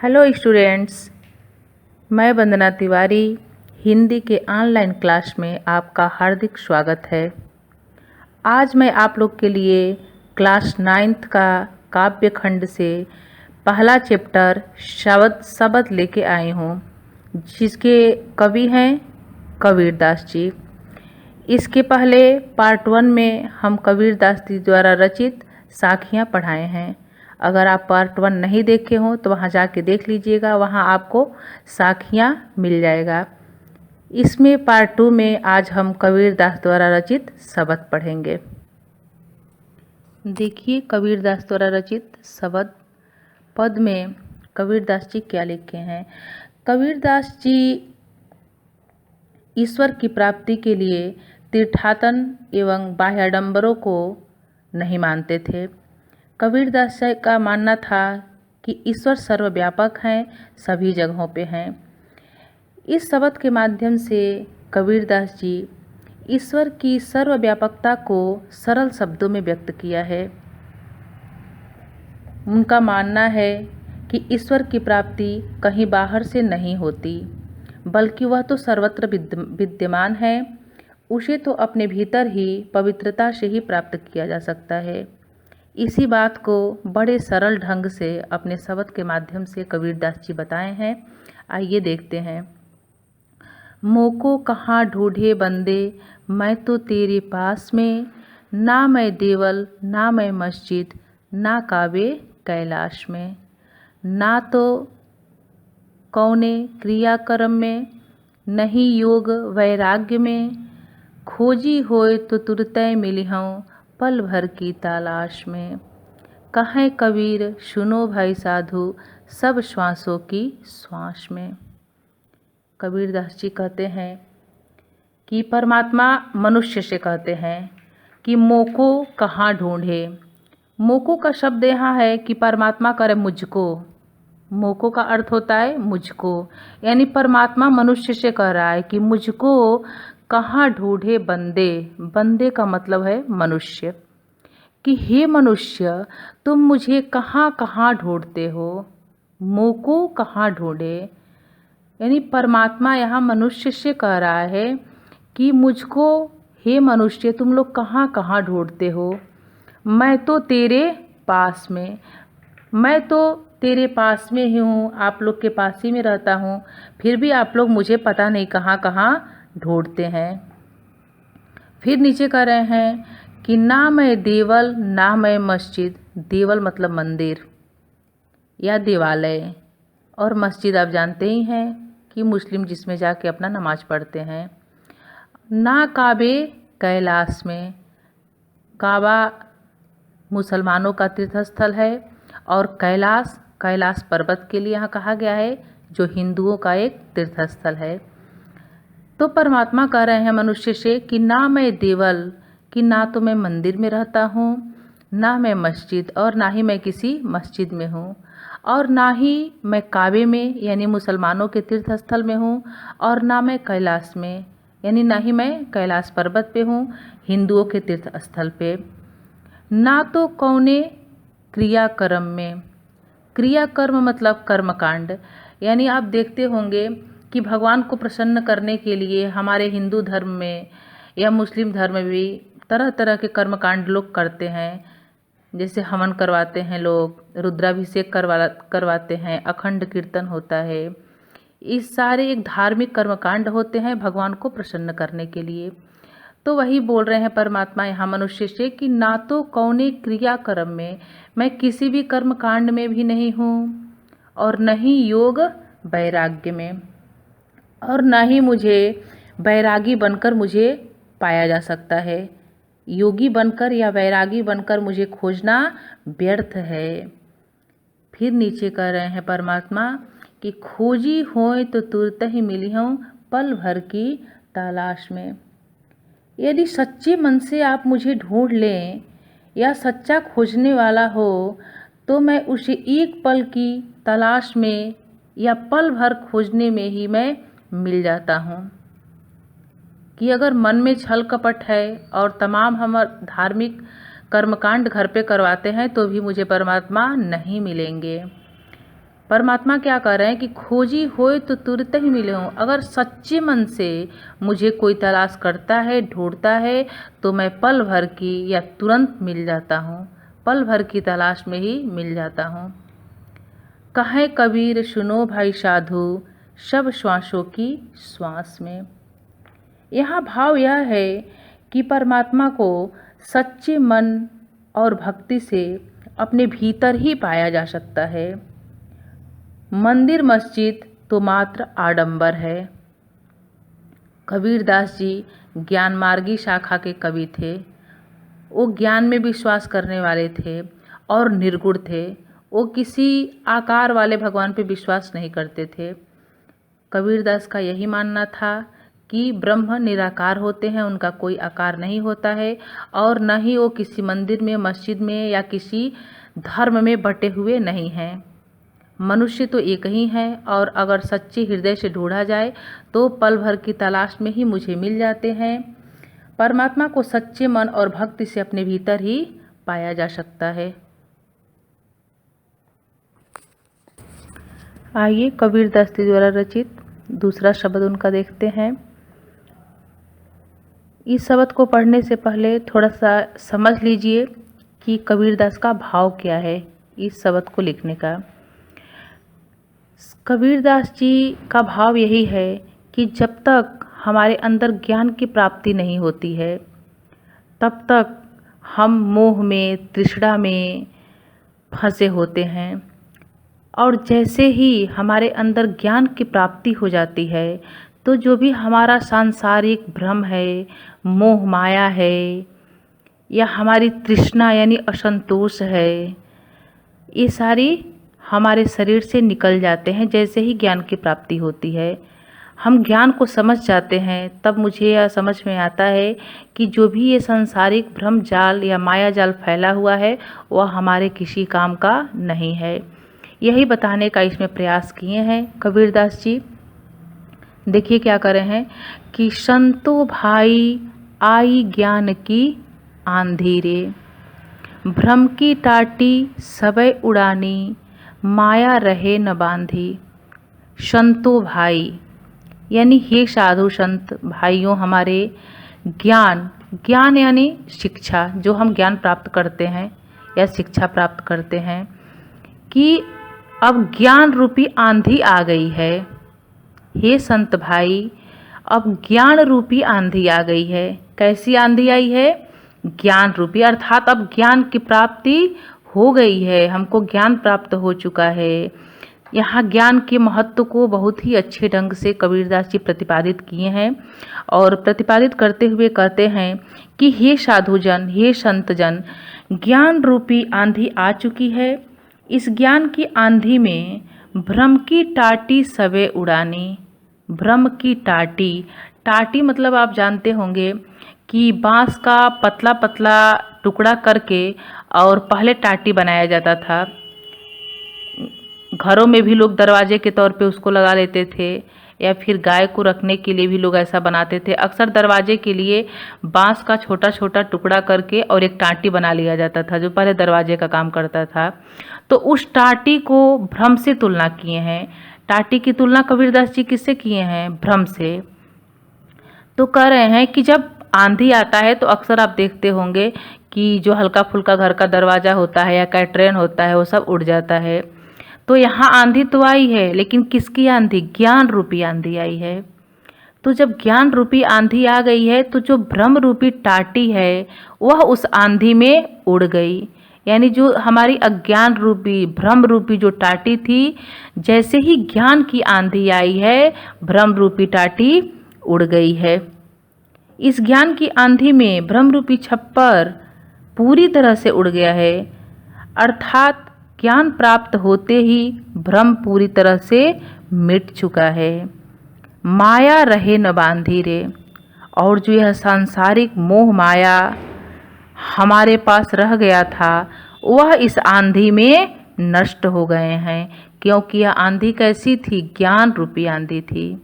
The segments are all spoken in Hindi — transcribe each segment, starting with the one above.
हेलो स्टूडेंट्स, मैं वंदना तिवारी हिंदी के ऑनलाइन क्लास में आपका हार्दिक स्वागत है। आज मैं आप लोग के लिए क्लास 9th का काव्य खंड से पहला चैप्टर शबद लेके आई हूँ, जिसके कवि हैं कबीरदास जी। इसके पहले पार्ट 1 में हम कबीरदास जी द्वारा रचित साखियाँ पढ़ाए हैं। अगर आप पार्ट 1 नहीं देखे हो तो वहाँ जाके देख लीजिएगा, वहाँ आपको साखियाँ मिल जाएगा। इसमें पार्ट 2 में आज हम कबीरदास द्वारा रचित शबद पढ़ेंगे। देखिए कबीरदास द्वारा रचित शबद पद में कबीरदास जी क्या लिखे हैं। कबीरदास जी ईश्वर की प्राप्ति के लिए तीर्थाटन एवं बाह्याडंबरों को नहीं मानते थे। कबीरदास जी का मानना था कि ईश्वर सर्वव्यापक हैं, सभी जगहों पे हैं। इस शब्द के माध्यम से कबीरदास जी ईश्वर की सर्वव्यापकता को सरल शब्दों में व्यक्त किया है। उनका मानना है कि ईश्वर की प्राप्ति कहीं बाहर से नहीं होती, बल्कि वह तो सर्वत्र विद्यमान है। उसे तो अपने भीतर ही पवित्रता से ही प्राप्त किया जा सकता है। इसी बात को बड़े सरल ढंग से अपने शब्द के माध्यम से कबीरदास जी बताए हैं। आइए देखते हैं। मोको कहाँ ढूंढे बंदे, मैं तो तेरे पास में, ना मैं देवल ना मैं मस्जिद, ना काबे कैलाश में। ना तो कौने क्रियाक्रम में, नहीं योग वैराग्य में, खोजी होए तो तुरतै मिली हूँ पल भर की तलाश में। कहें कबीर सुनो भाई साधु, सब श्वासों की श्वास में। कबीरदास जी कहते हैं कि परमात्मा मनुष्य से कहते हैं कि मोको कहाँ ढूंढे। मोको का शब्द यहाँ है कि परमात्मा करे मुझको। मोको का अर्थ होता है मुझको, यानी परमात्मा मनुष्य से कह रहा है कि मुझको कहाँ ढूंढे बंदे। बंदे का मतलब है मनुष्य, कि हे मनुष्य तुम मुझे कहाँ कहाँ ढूंढते हो। मोको कहाँ ढूंढे, यानी परमात्मा यहाँ मनुष्य से कह रहा है कि मुझको हे मनुष्य तुम लोग कहाँ कहाँ ढूंढते हो। मैं तो तेरे पास में, मैं तो तेरे पास में ही हूँ, आप लोग के पास ही में रहता हूँ, फिर भी आप लोग मुझे पता नहीं कहाँ कहाँ ढूंढते हैं। फिर नीचे कह रहे हैं कि ना मैं देवल ना मैं मस्जिद। देवल मतलब मंदिर या देवालय, और मस्जिद आप जानते ही हैं कि मुस्लिम जिसमें जाके अपना नमाज पढ़ते हैं। ना काबे कैलाश में, काबा मुसलमानों का तीर्थस्थल है और कैलाश पर्वत के लिए यहाँ कहा गया है, जो हिंदुओं का एक तीर्थस्थल है। तो परमात्मा कह रहे हैं मनुष्य से कि ना मैं देवल, कि ना तो मैं मंदिर में रहता हूँ, ना मैं मस्जिद, और ना ही मैं किसी मस्जिद में हूँ, और ना ही मैं काबे में यानी मुसलमानों के तीर्थस्थल में हूँ, और ना मैं कैलाश में यानी ना ही मैं कैलाश पर्वत पे हूँ, हिंदुओं के तीर्थस्थल पे। ना तो कौने क्रियाकर्म में। क्रियाकर्म मतलब कर्मकांड, यानी आप देखते होंगे कि भगवान को प्रसन्न करने के लिए हमारे हिंदू धर्म में या मुस्लिम धर्म में भी तरह तरह के कर्मकांड लोग करते हैं। जैसे हवन करवाते हैं लोग, रुद्राभिषेक करवाते हैं, अखंड कीर्तन होता है। इस सारे एक धार्मिक कर्मकांड होते हैं भगवान को प्रसन्न करने के लिए। तो वही बोल रहे हैं परमात्मा यहाँ मनुष्य से कि ना तो कौने क्रियाक्रम में, मैं किसी भी कर्मकांड में भी नहीं हूँ, और न ही योग वैराग्य में, और ना ही मुझे वैरागी बनकर मुझे पाया जा सकता है। योगी बनकर या वैरागी बनकर मुझे खोजना व्यर्थ है। फिर नीचे कह रहे हैं परमात्मा कि खोजी होए तो तुरत ही मिली हूँ पल भर की तलाश में। यदि सच्चे मन से आप मुझे ढूंढ लें या सच्चा खोजने वाला हो, तो मैं उसे एक पल की तलाश में या पल भर खोजने में ही मैं मिल जाता हूँ। कि अगर मन में छल कपट है और तमाम हम धार्मिक कर्मकांड घर पे करवाते हैं तो भी मुझे परमात्मा नहीं मिलेंगे। परमात्मा क्या कर रहे हैं कि खोजी होए तो तुरंत ही मिले हों। अगर सच्चे मन से मुझे कोई तलाश करता है, ढूंढता है, तो मैं पल भर की या तुरंत मिल जाता हूँ, पल भर की तलाश में ही मिल जाता हूँ। कहें कबीर सुनो भाई साधु, सब श्वासों की श्वास में। यहाँ भाव यह है कि परमात्मा को सच्चे मन और भक्ति से अपने भीतर ही पाया जा सकता है। मंदिर मस्जिद तो मात्र आडंबर है। कबीरदास जी ज्ञान मार्गी शाखा के कवि थे। वो ज्ञान में विश्वास करने वाले थे और निर्गुण थे। वो किसी आकार वाले भगवान पे विश्वास नहीं करते थे। कबीरदास का यही मानना था कि ब्रह्म निराकार होते हैं, उनका कोई आकार नहीं होता है और न ही वो किसी मंदिर में, मस्जिद में या किसी धर्म में बटे हुए नहीं हैं। मनुष्य तो एक ही है और अगर सच्चे हृदय से ढूंढा जाए तो पल भर की तलाश में ही मुझे मिल जाते हैं। परमात्मा को सच्चे मन और भक्ति से अपने भीतर ही पाया जा सकता है। आइए कबीरदास जी द्वारा रचित दूसरा शब्द उनका देखते हैं। इस शब्द को पढ़ने से पहले थोड़ा सा समझ लीजिए कि कबीरदास का भाव क्या है इस शब्द को लिखने का। कबीरदास जी का भाव यही है कि जब तक हमारे अंदर ज्ञान की प्राप्ति नहीं होती है, तब तक हम मोह में, तृष्णा में फंसे होते हैं। और जैसे ही हमारे अंदर ज्ञान की प्राप्ति हो जाती है, तो जो भी हमारा सांसारिक भ्रम है, मोह माया है, या हमारी तृष्णा यानी असंतोष है, ये सारी हमारे शरीर से निकल जाते हैं। जैसे ही ज्ञान की प्राप्ति होती है, हम ज्ञान को समझ जाते हैं, तब मुझे यह समझ में आता है कि जो भी ये सांसारिक भ्रम जाल या माया जाल फैला हुआ है, वह हमारे किसी काम का नहीं है। यही बताने का इसमें प्रयास किए हैं कबीरदास जी। देखिए क्या कर रहे हैं कि संतो भाई आई ज्ञान की आंधी रे, भ्रम की टाटी सबे उड़ानी, माया रहे न बांधी। संतो भाई यानी हे साधु संत भाइयों, हमारे ज्ञान, ज्ञान यानी शिक्षा, जो हम ज्ञान प्राप्त करते हैं या शिक्षा प्राप्त करते हैं, कि अब ज्ञान रूपी आंधी आ गई है। हे संत भाई, अब ज्ञान रूपी आंधी आ गई है। कैसी आंधी आई है? ज्ञान रूपी, अर्थात अब ज्ञान की प्राप्ति हो गई है, हमको ज्ञान प्राप्त हो चुका है। यहाँ ज्ञान के महत्व को बहुत ही अच्छे ढंग से कबीरदास जी प्रतिपादित किए हैं और प्रतिपादित करते हुए कहते हैं कि हे साधुजन, हे संतजन, ज्ञान रूपी आंधी आ चुकी है। इस ज्ञान की आंधी में भ्रम की टाटी सबे उड़ानी। भ्रम की टाटी, टाटी मतलब आप जानते होंगे कि बांस का पतला पतला टुकड़ा करके और पहले टाटी बनाया जाता था। घरों में भी लोग दरवाजे के तौर पे उसको लगा लेते थे, या फिर गाय को रखने के लिए भी लोग ऐसा बनाते थे। अक्सर दरवाजे के लिए बांस का छोटा छोटा टुकड़ा करके और एक टाटी बना लिया जाता था, जो पहले दरवाजे का काम करता था। तो उस टाटी को भ्रम से तुलना किए हैं। टाटी की तुलना कबीरदास जी किससे किए हैं? भ्रम से। तो कह रहे हैं कि जब आंधी आता है तो अक्सर आप देखते होंगे कि जो हल्का फुल्का घर का दरवाज़ा होता है या कैटरेन होता है, वो सब उड़ जाता है। तो यहाँ आंधी तो आई है, लेकिन किसकी आंधी? ज्ञान रूपी आंधी आई है। तो जब ज्ञान रूपी आंधी आ गई है, तो जो भ्रम रूपी टाटी है वह उस आंधी में उड़ गई। यानी जो हमारी अज्ञान रूपी, भ्रम रूपी जो टाटी थी, जैसे ही ज्ञान की आंधी आई है, भ्रम रूपी टाटी उड़ गई है। इस ज्ञान की आंधी में भ्रम रूपी छप्पर पूरी तरह से उड़ गया है, अर्थात ज्ञान प्राप्त होते ही भ्रम पूरी तरह से मिट चुका है। माया रहे न बांधी रे, और जो यह सांसारिक मोह माया हमारे पास रह गया था, वह इस आंधी में नष्ट हो गए हैं। क्योंकि यह आंधी कैसी थी? ज्ञान रूपी आंधी थी।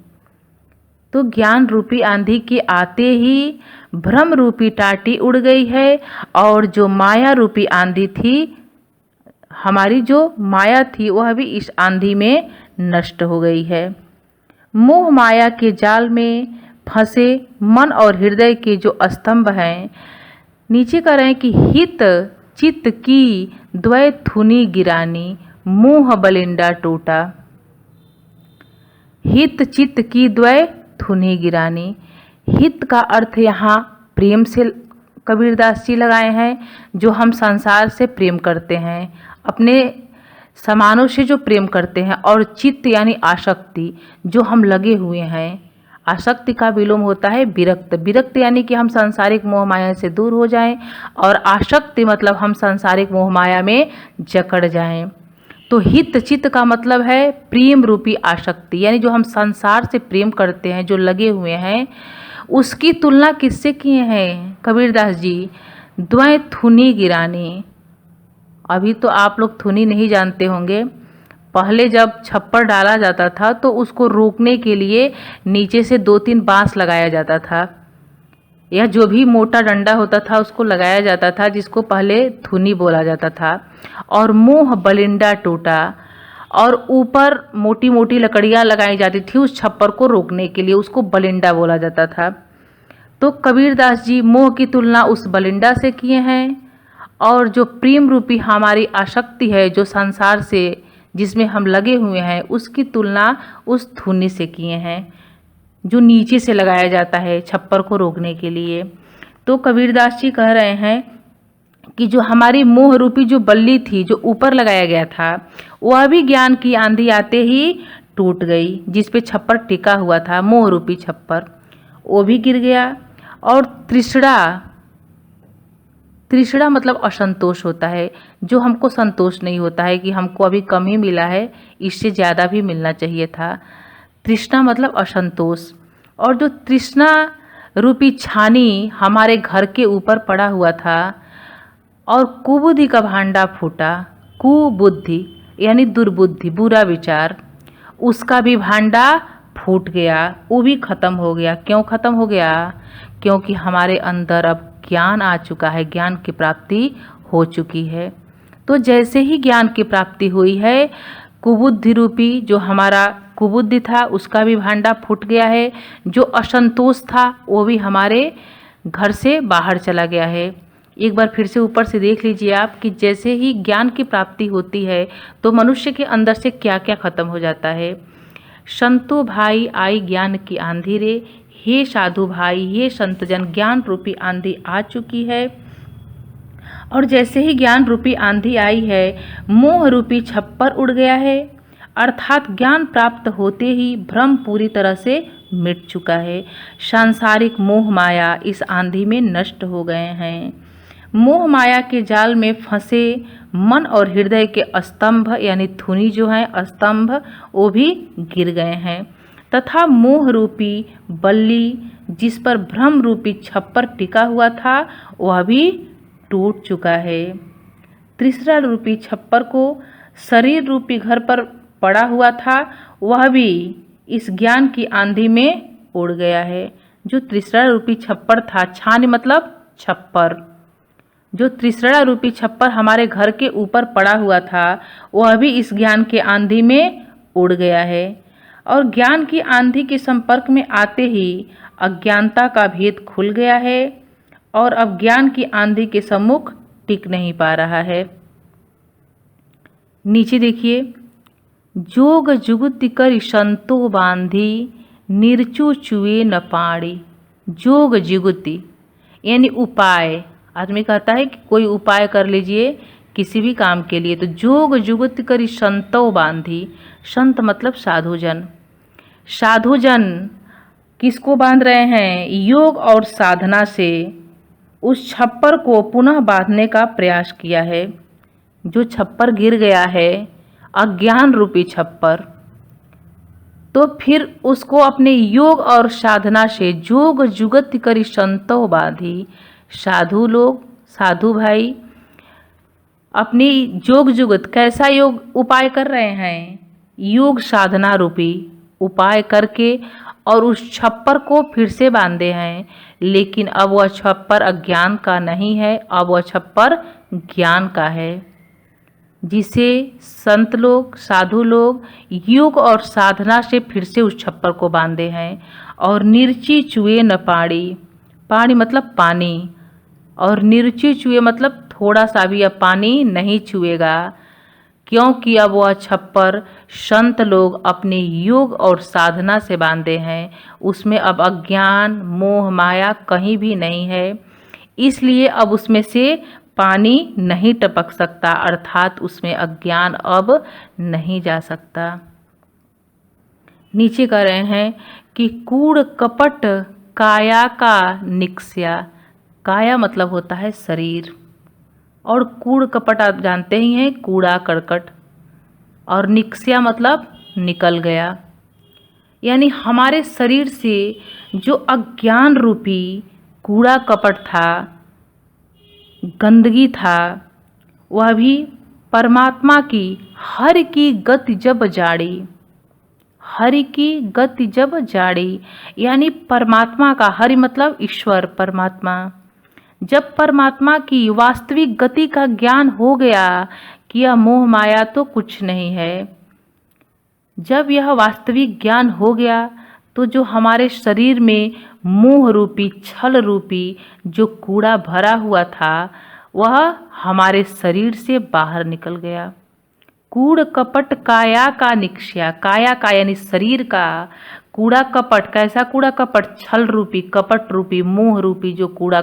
तो ज्ञान रूपी आंधी के आते ही भ्रम रूपी टाटी उड़ गई है, और जो माया रूपी आंधी थी हमारी जो माया थी वह भी इस आंधी में नष्ट हो गई है। मोह माया के जाल में फंसे मन और हृदय के जो स्तंभ हैं, नीचे कह रहे हैं कि हित चित्त की द्वय थुनी गिरानी, मोह बलिंडा टूटा। हित चित्त की द्वय थुनी गिरानी, हित का अर्थ यहाँ प्रेम से कबीरदास जी लगाए हैं, जो हम संसार से प्रेम करते हैं, अपने समानों से जो प्रेम करते हैं, और चित्त यानी आसक्ति, जो हम लगे हुए हैं। आसक्ति का विलोम होता है विरक्त। विरक्त यानी कि हम सांसारिक मोह माया से दूर हो जाएं, और आसक्ति मतलब हम सांसारिक मोह माया में जकड़ जाएं। तो हित चित्त का मतलब है प्रेम रूपी आसक्ति, यानी जो हम संसार से प्रेम करते हैं, जो लगे हुए हैं, उसकी तुलना किससे किए हैं कबीरदास जी? द्वय थुनी गिरानी। अभी तो आप लोग थुनी नहीं जानते होंगे। पहले जब छप्पर डाला जाता था तो उसको रोकने के लिए नीचे से 2-3 बांस लगाया जाता था, या जो भी मोटा डंडा होता था उसको लगाया जाता था, जिसको पहले थुनी बोला जाता था। और मोह बलिंडा टूटा, और ऊपर मोटी मोटी लकड़ियाँ लगाई जाती थी उस छप्पर को रोकने के लिए, उसको बलिंडा बोला जाता था। तो कबीरदास जी मोह की तुलना उस बलिंडा से किए हैं, और जो प्रेम रूपी हमारी आसक्ति है, जो संसार से जिसमें हम लगे हुए हैं, उसकी तुलना उस थुनी से किए हैं, जो नीचे से लगाया जाता है छप्पर को रोकने के लिए। तो कबीरदास जी कह रहे हैं कि जो हमारी मोह रूपी जो बल्ली थी, जो ऊपर लगाया गया था, वह भी ज्ञान की आंधी आते ही टूट गई। जिस पे छप्पर टिका हुआ था, मोह रूपी छप्पर, वो भी गिर गया। और तृष्णा मतलब असंतोष होता है, जो हमको संतोष नहीं होता है कि हमको अभी कम ही मिला है, इससे ज़्यादा भी मिलना चाहिए था। तृष्णा मतलब असंतोष। और जो तृष्णा रूपी छानी हमारे घर के ऊपर पड़ा हुआ था, और कुबुद्धि का भांडा फूटा। कुबुद्धि यानी दुर्बुद्धि, बुरा विचार, उसका भी भांडा फूट गया, वो भी खत्म हो गया। क्यों खत्म हो गया? क्योंकि हमारे अंदर अब ज्ञान आ चुका है, ज्ञान की प्राप्ति हो चुकी है। तो जैसे ही ज्ञान की प्राप्ति हुई है, कुबुद्धि रूपी जो हमारा कुबुद्धि था, उसका भी भांडा फूट गया है। जो असंतोष था वो भी हमारे घर से बाहर चला गया है। एक बार फिर से ऊपर से देख लीजिए आप कि जैसे ही ज्ञान की प्राप्ति होती है तो मनुष्य के अंदर से क्या क्या खत्म हो जाता है। संतो भाई आई ज्ञान की आंधी रे, हे साधु भाई, हे संतजन, ज्ञान रूपी आंधी आ चुकी है। और जैसे ही ज्ञान रूपी आंधी आई है, मोह रूपी छप्पर उड़ गया है, अर्थात ज्ञान प्राप्त होते ही भ्रम पूरी तरह से मिट चुका है। सांसारिक मोह माया इस आंधी में नष्ट हो गए हैं। मोह माया के जाल में फंसे मन और हृदय के स्तंभ यानी थुनी जो है स्तंभ, वो भी गिर गए हैं, तथा मोह रूपी बल्ली जिस पर भ्रम रूपी छप्पर टिका हुआ था वह भी टूट चुका है। तृष्णा रूपी छप्पर को शरीर रूपी घर पर पड़ा हुआ था, वह भी इस ज्ञान की आंधी में उड़ गया है। जो तृष्णा रूपी छप्पर था, छान मतलब छप्पर, जो तृष्णा रूपी छप्पर हमारे घर के ऊपर पड़ा हुआ था, वह भी इस ज्ञान के आंधी में उड़ गया है। और ज्ञान की आंधी के संपर्क में आते ही अज्ञानता का भेद खुल गया है, और अब ज्ञान की आंधी के सम्मुख टिक नहीं पा रहा है। नीचे देखिए, जोग जुगुति कर संतो बांधी, निर्चु चुए न पाड़ी। जोग जुगुति यानी उपाय। आदमी कहता है कि कोई उपाय कर लीजिए किसी भी काम के लिए, तो जोग जुगुति करी संतो बांधी। संत मतलब साधुजन। साधुजन किसको बांध रहे हैं? योग और साधना से उस छप्पर को पुनः बांधने का प्रयास किया है। जो छप्पर गिर गया है, अज्ञान रूपी छप्पर, तो फिर उसको अपने योग और साधना से जोग जुगत करी संतो बांधी। साधु लोग, साधु भाई अपनी जोग जुगत कैसा योग उपाय कर रहे हैं? योग साधना रूपी उपाय करके और उस छप्पर को फिर से बांधे हैं। लेकिन अब वह छप्पर अज्ञान का नहीं है, अब वह छप्पर ज्ञान का है। जिसे संत लोग, साधु लोग योग और साधना से फिर से उस छप्पर को बांधे हैं। और निर्ची चुए न पाड़ी, पाड़ी मतलब पानी, और निर्ची चुए मतलब थोड़ा सा भी अब पानी नहीं छुएगा, क्योंकि अब वह छप्पर संत लोग अपने योग और साधना से बांधे हैं। उसमें अब अज्ञान, मोह, माया कहीं भी नहीं है, इसलिए अब उसमें से पानी नहीं टपक सकता, अर्थात उसमें अज्ञान अब नहीं जा सकता। नीचे कह रहे हैं कि कूड़ कपट काया का निक्स्या। काया मतलब होता है शरीर, और कूड़ कपट आप जानते ही हैं, कूड़ा करकट, और निक्स्या मतलब निकल गया। यानी हमारे शरीर से जो अज्ञान रूपी कूड़ा कपट था, गंदगी था, वह भी परमात्मा की हरि की गति जब जाड़ी, हरि की गति जब जाड़ी, यानी परमात्मा का, हरि मतलब ईश्वर परमात्मा, जब परमात्मा की वास्तविक गति का ज्ञान हो गया कि यह मोह माया तो कुछ नहीं है, जब यह वास्तविक ज्ञान हो गया तो जो हमारे शरीर में मोह रूपी, छल रूपी जो कूड़ा भरा हुआ था, वह हमारे शरीर से बाहर निकल गया। कूड़ कपट काया का निक्ष्या, काया का यानी शरीर का कूड़ा कपट, कैसा कूड़ा कपट? छल रूपी, कपट रूपी, मोह रूपी जो कूड़ा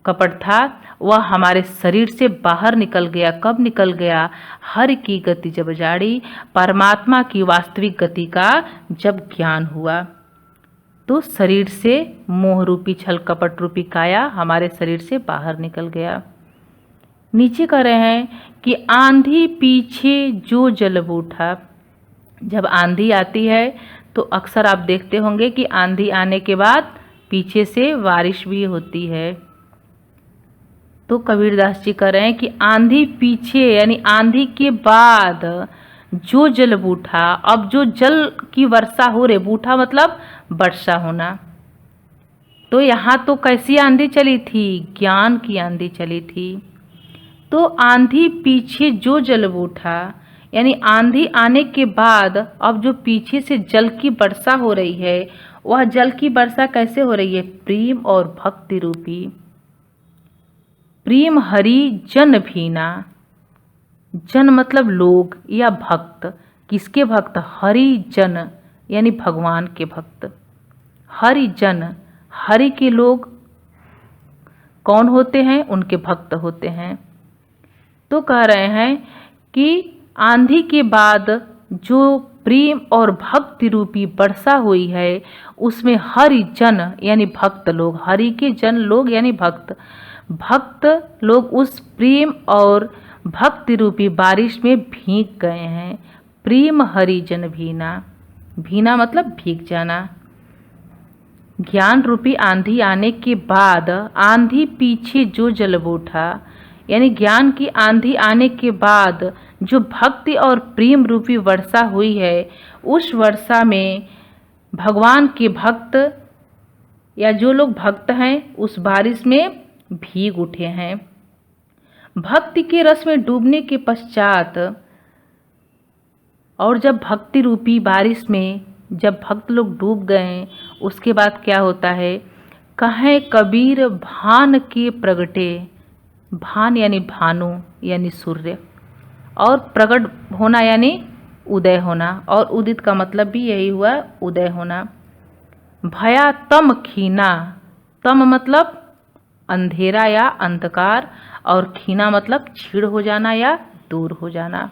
कपट था, वह हमारे शरीर से बाहर निकल गया। कब निकल गया? हरि की गति जब जाड़ी, परमात्मा की वास्तविक गति का जब ज्ञान हुआ, तो शरीर से मोह रूपी, छल कपट रूपी काया हमारे शरीर से बाहर निकल गया। नीचे कह रहे हैं कि आंधी पीछे जो जल उठा। जब आंधी आती है तो अक्सर आप देखते होंगे कि आंधी आने के बाद पीछे से बारिश भी होती है। तो कबीरदास जी कह रहे हैं कि आंधी पीछे यानी आंधी के बाद जो जल बूठा, अब जो जल की वर्षा हो रही, बूठा मतलब वर्षा होना, तो यहाँ तो कैसी आंधी चली थी? ज्ञान की आंधी चली थी। तो आंधी पीछे जो जल बूठा, यानी आंधी आने के बाद अब जो पीछे से जल की वर्षा हो रही है, वह जल की वर्षा कैसे हो रही है? प्रेम और भक्ति रूपी। प्रेम हरि जन भीना, जन मतलब लोग या भक्त। किसके भक्त? हरि जन यानी भगवान के भक्त। हरि जन, हरि के लोग कौन होते हैं? उनके भक्त होते हैं। तो कह रहे हैं कि आंधी के बाद जो प्रेम और भक्ति रूपी वर्षा हुई है, उसमें हरि जन यानी भक्त लोग, हरि के जन लोग यानी भक्त, भक्त लोग उस प्रेम और भक्ति रूपी बारिश में भीग गए हैं। प्रेम हरि जन भीना, भीना मतलब भीग जाना। ज्ञान रूपी आंधी आने के बाद आंधी पीछे जो जल बूठा, यानी ज्ञान की आंधी आने के बाद जो भक्ति और प्रेम रूपी वर्षा हुई है, उस वर्षा में भगवान के भक्त या जो लोग भक्त हैं उस बारिश में भीग उठे हैं। भक्ति के रस में डूबने के पश्चात, और जब भक्ति रूपी बारिश में जब भक्त लोग डूब गए, उसके बाद क्या होता है? कहें कबीर भान के प्रगटे, भान यानी भानु यानी सूर्य, और प्रगट होना यानी उदय होना, और उदित का मतलब भी यही हुआ, उदय होना। भया तम खीना, तम मतलब अंधेरा या अंधकार, और खीना मतलब छीड़ हो जाना या दूर हो जाना।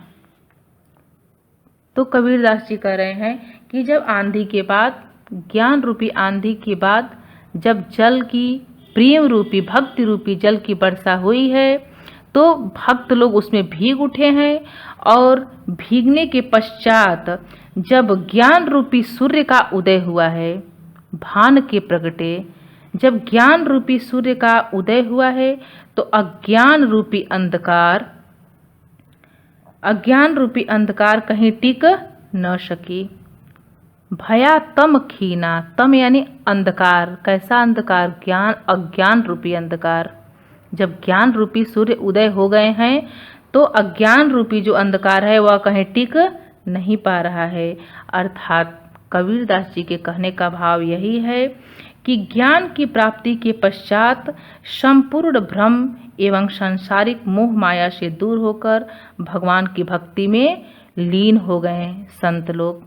तो कबीरदास जी कह रहे हैं कि जब आंधी के बाद, ज्ञान रूपी आंधी के बाद जब जल की, प्रेम रूपी भक्ति रूपी जल की वर्षा हुई है, तो भक्त लोग उसमें भीग उठे हैं। और भीगने के पश्चात जब ज्ञान रूपी सूर्य का उदय हुआ है, भान के प्रगटे, जब ज्ञान रूपी सूर्य का उदय हुआ है, तो अज्ञान रूपी अंधकार, अज्ञान रूपी अंधकार कहीं टिक न सकी। भया तम खीना, तम यानी अंधकार, कैसा अंधकार? ज्ञान, अज्ञान रूपी अंधकार। जब ज्ञान रूपी सूर्य उदय हो गए हैं, तो अज्ञान रूपी जो अंधकार है वह कहीं टिक नहीं पा रहा है। अर्थात कबीरदास जी के कहने का भाव यही है कि ज्ञान की प्राप्ति के पश्चात संपूर्ण भ्रम एवं सांसारिक मोह माया से दूर होकर भगवान की भक्ति में लीन हो गए संत लोग।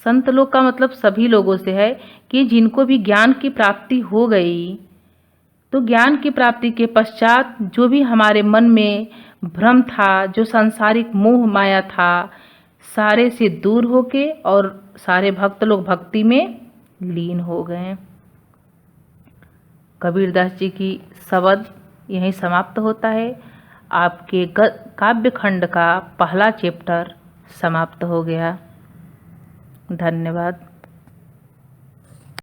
संत लोग का मतलब सभी लोगों से है कि जिनको भी ज्ञान की प्राप्ति हो गई, तो ज्ञान की प्राप्ति के पश्चात जो भी हमारे मन में भ्रम था, जो सांसारिक मोह माया था, सारे से दूर होके और सारे भक्त लोग भक्ति में लीन हो गए। कबीरदास जी की शब्द यहीं समाप्त होता है। आपके काव्य खंड का पहला चैप्टर समाप्त हो गया। धन्यवाद।